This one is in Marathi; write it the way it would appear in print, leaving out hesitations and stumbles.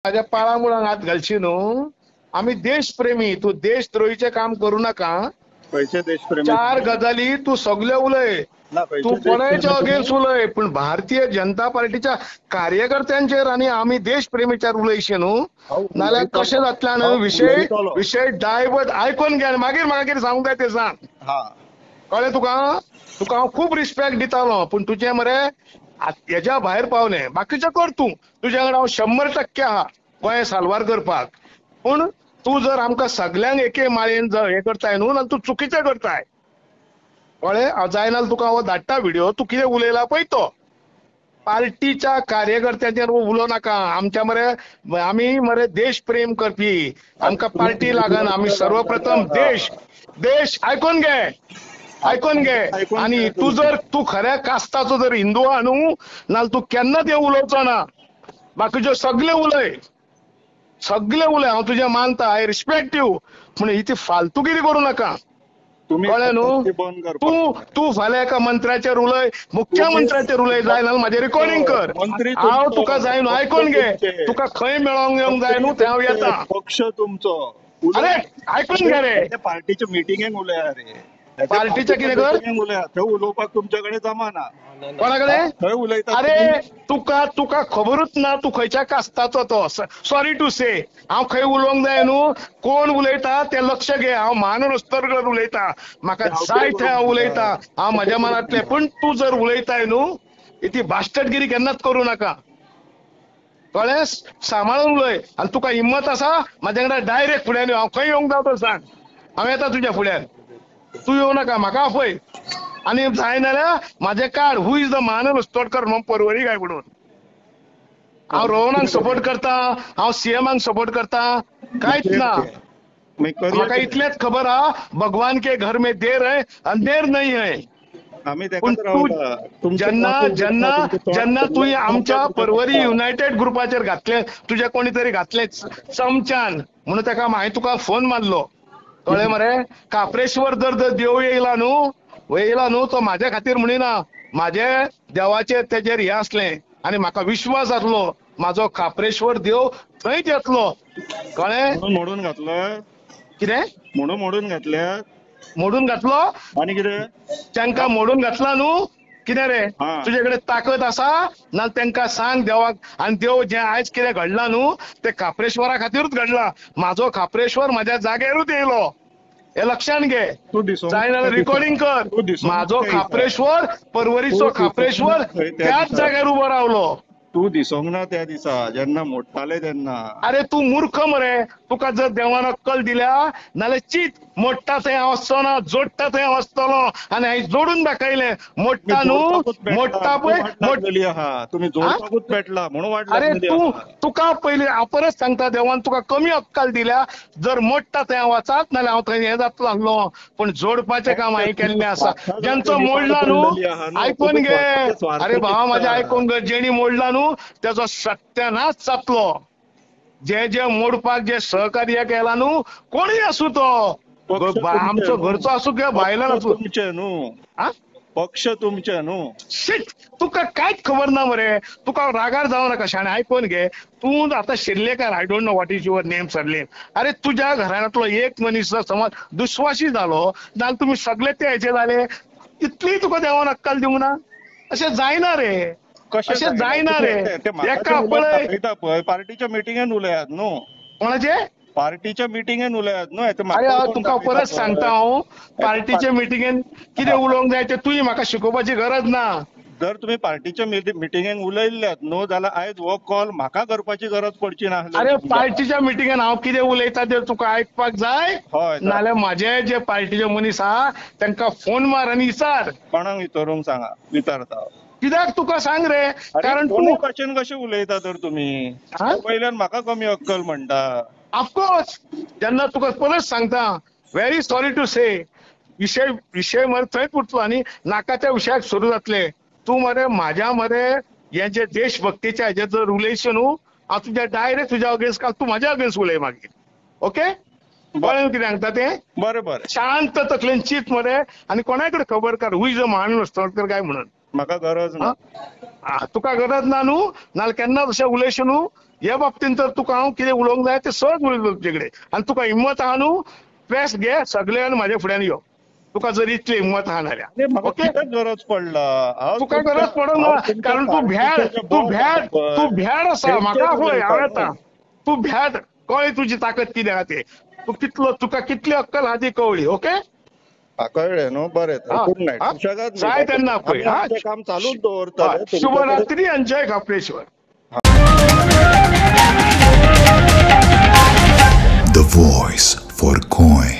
माझ्या पाळामुळांक हात घालची न्हू. आम्ही देशप्रेमी, तू देशद्रोहीचे काम करू नका. खंयचे देशप्रेमी? चार गजाली तू सगळे उलय, ना तू खंयचे कोणाच्या देशप्रेमी अगेन्स्ट उलय, पण भारतीय जनता पार्टीच्या कार्यकर्त्यांचेर आणि आम्ही देशप्रेमीच्यार उलयशी न्हू. नाल्यार कशें जातल्यान विषय विषय डायवर्ट आयकून घे, मागीर म्हाका कितें सांगूंक जाय तें सांग. हा कळ्ळें तुका? तुका हांव खूब रिस्पेक्ट दितालो, पण तुजें मरे हेच्या भायर पावलें. बाकीचें कर तूं, तुज्या कडेन हांव 100% आहा गोंय साल्वार करपाक. पूण तूं जर आमकां सगळ्यांक एके माळयेन हे करताय न्हू, जाल्यार तूं चुकीचें करताय. कळ्ळें? हांव जाय जाल्यार तुका हांव धाडटा व्हिडिओ, तूं कितें उलयला पळय तो. पार्टीच्या कार्यकर्त्यांचेर उलोव नाका. आमच्या मरे आमी मरे देश प्रेम करपी, आमकां पार्टी लागना. आमी सर्वप्रथम देश देश आयकून घे, आयकून घे. आणि तू खऱ्या कास्ताचो जर हिंदू आहा न्हू, नाल्यार तू केन्नाच हे उलोवचो ना. बाकीचे सगळे उलय, सगळे उलय, हांव तुजें मानता, आय रिस्पेक्ट यू, पूण ही ती फालतूगिरी करूं नाका. कळ्ळें न्हू? तू फाल्यां एका मंत्र्याचेर उलय, मुख्यमंत्र्याचेर उलय, जाय जाल्यार म्हाजें रेकॉर्डिंग कर. हांव तुका जाय न्हू, आयकून घे. तुका खंय मेळोंक येवंक जाय न्हू, थंय हांव येता. पक्ष तुमचो. अरे आयकून घे रे. पार्टीच्या मिटिंगेक उलया रे. पार्टीच्या कितें कर? उलया, थंय उलोवपाक तुमच्या कडेन जमाना. कोणा कडेन? थंय उलयता. अरे तुका खबरूच ना तू खंयच्या कास्ताचो तो. सॉरी टू से, हांव खंय उलोवंक जाय न्हू, कोण उलयता तें लक्ष घे. हांव महानरस्तर उलयता, म्हाका जाय थंय हांव उलयता, हांव म्हाज्या मनांतलें. पण तू जर उलयताय न्हू, ती भाश्टटगिरी केन्नाच करूं नाका. कळ्ळें? सांबाळून उलय. आनी तुका हिम्मत आसा म्हाज्या कडेन डायरेक्ट फुड्यान यो, हांव खंय येवंक जाय तो सांग, हांव येता तुज्या फुड्यान. तू येवं नाका, म्हाका आपय. आणि जाय जाल्यार म्हाजें काड, हू इज द महानर तोडकर म्हणून परवरी काय म्हणून. हांव रोहनाक सपोर्ट करता, हांव सीएमाक सपोर्ट करता, कांयच ना. म्हाका इतलेंच खबर आहा, भगवान के घर में देर है, अंधेर नहीं है. पण तू जेन्ना जेन्ना जेन्ना तुवें आमच्या परवरी युनायटेड ग्रुपाचेर घातलें, तुजें कोणी तरी घातलें चमच्यान, म्हणून ताका हांवें तुका फोन मारलो. कळ्ळें मरे? काप्रेश्वर जर देव येयला न्हू, तो म्हाज्या खातीर म्हणिना, म्हाजे देवाचेर तेजेर हें आसलें, आनी म्हाका विश्वास आसलो म्हाजो काप्रेश्वर देव थंयच येतलो. कळ्ळें? मोडून घातलं. कितें मोडून घातल्यात? मोडून घातलो आनी कितें? तांकां मोडून घातला न्हू. कितें रे, तुजे कडेन ताकद आसा ना, तांकां सांग देवाक. आनी देव जें आयज कितें घडलां न्हू, तें काप्रेश्वरा खातीरूच घडलां. म्हाजो काप्रेश्वर म्हाज्या जाग्यारूच येयलो, हे लक्षात घे. जाय जाल्यार रिकॉर्डिंग कर. म्हाजो खाप्रेश्वर, परवरीचो खाप्रेश्वर त्याच जाग्यार उबो रावलो. तू दिसोंक ना त्या दिसा जेन्ना मोडटाले तेन्ना. अरे तू मूर्ख मरे. तुका जर देवान अक्कल दिल्या नाल्यार चित, मोडटा थंय हांव वचचोना, जोडटा थंय हांव वचतलों. आनी हांवें जोडून दाखयलें. मोडटा न्हू, मोडटा पळय, तुम्ही जोडपाकूच पेटला म्हणून वाडला. अरे तुका पयलीं हांव परत सांगता, देवान तुका कमी अक्कल दिल्या. जर मोडटा थंय हांव वचात, नाल्यार हांव थंय हें जातलो आसलो, पण जोडपाचें काम हांवें केल्लें आसा. जेंचो मोडला न्हू, आयकून घे. अरे भावा म्हाजें आयकून घे. जेणी मोडला न्हू तेजो सत्यानाश जातलो. जे मोडपाक जे सहकार्य केला न्हू, कोणीय आसूं तो, आमचो घरचो आसूं किंवा भायल्यान आसूं. तुमचे न्हू, पक्ष तुमचे न्हू. शिट, तुका कांयच खबर ना मरे. तुका रागार जावं नाका, शाणे. आयकून घे. तूं आतां Shirlekar, I don't know what is your name surname. अरे तुज्या घरांतलो एक मनीस जर समज दुस्वाशी जालो, जाल्यार तुमी सगळे ते हेचे जाले. इतली तुका देवान अक्कल दिवंक ना? अशें जायना रे, अशें जायना रे. एका पळय पार्टीच्या मिटिंगेन उलयात न्हू. कोणाचे? पार्टीच्या मिटिंगेन उलयात न्हू. अरे तुका परत सांगता हांव, पार्टीच्या मिटिंगेन कितें उलोवंक जाय तें तुवें म्हाका शिकोवपाची गरज ना. जर तुम्ही पार्टीच्या मिटिंगेक उलयल्ल्यात न्हू, जाल्यार आयज हो कॉल म्हाका करपाची गरज पडची ना. अरे पार्टीच्या मिटिंगेन हांव कितें उलयता तें तुका आयकपाक जाय, नाल्यार म्हाजे जे पार्टीचे मनीस आहा तांकां फोन मार आनी विचार. कोणाक विचारूंक सांगा, विचारता. कित्याक तुका सांग रे, कारण तूं भाशेन कशें उलयता तर तुमी? वयल्यान म्हाका कमी अक्कल म्हणटा. ऑफकोर्स, जेन्ना तुका परत सांगता, व्हेरी सॉरी टू से, विशय मरे थंयच उरतलो आनी नाकाच्या विशयाक सुरू जातले. तूं मरे म्हाज्या मरे हे जे देशभक्तीचे हेजे जर उलयशें न्हू, हांव तुज्या डायरेक्ट तुज्या अगेन्स्ट तूं म्हाज्या अगेन्स्ट उलय मागीर. ओके? कळ्ळें कितें सांगता तें? बरें. शांत तकलेन चिंत मरे, आनी कोणाय कडेन खबर कर, who is a Mahnoor Todkar काय म्हणून. म्हाका गरज ना. तुका गरज ना न्हू नाल्यार केन्ना तशें उलयशें न्हू. ह्या बाबतींत तर तुका हांव कितें उलोवंक जाय तें सहज उलयतलो तुजे कडेन. आनी तुका हिम्मत आहा न्हू प्रेस घे सगळे आनी म्हाज्या फुड्यान यो. तुका जर इतली हिम्मत आहा जाल्यार. म्हाका ओके कित्याक गरज पडला? तुका गरज पडना कारण तू भ्याड आसा. म्हाका पळय हांव येता. तू भ्याड कळ्ळी तुजी ताकद कितें आहा तें. तुका कितली अक्कल आहा ती कळ्ळी. ओके कळ्ळें न्हू. बरें गुड नायट. जाय तेन्ना पळय. काम चालूच दवरतले. शुभरात्री आणि जय Khapreshwar. The voice for coin.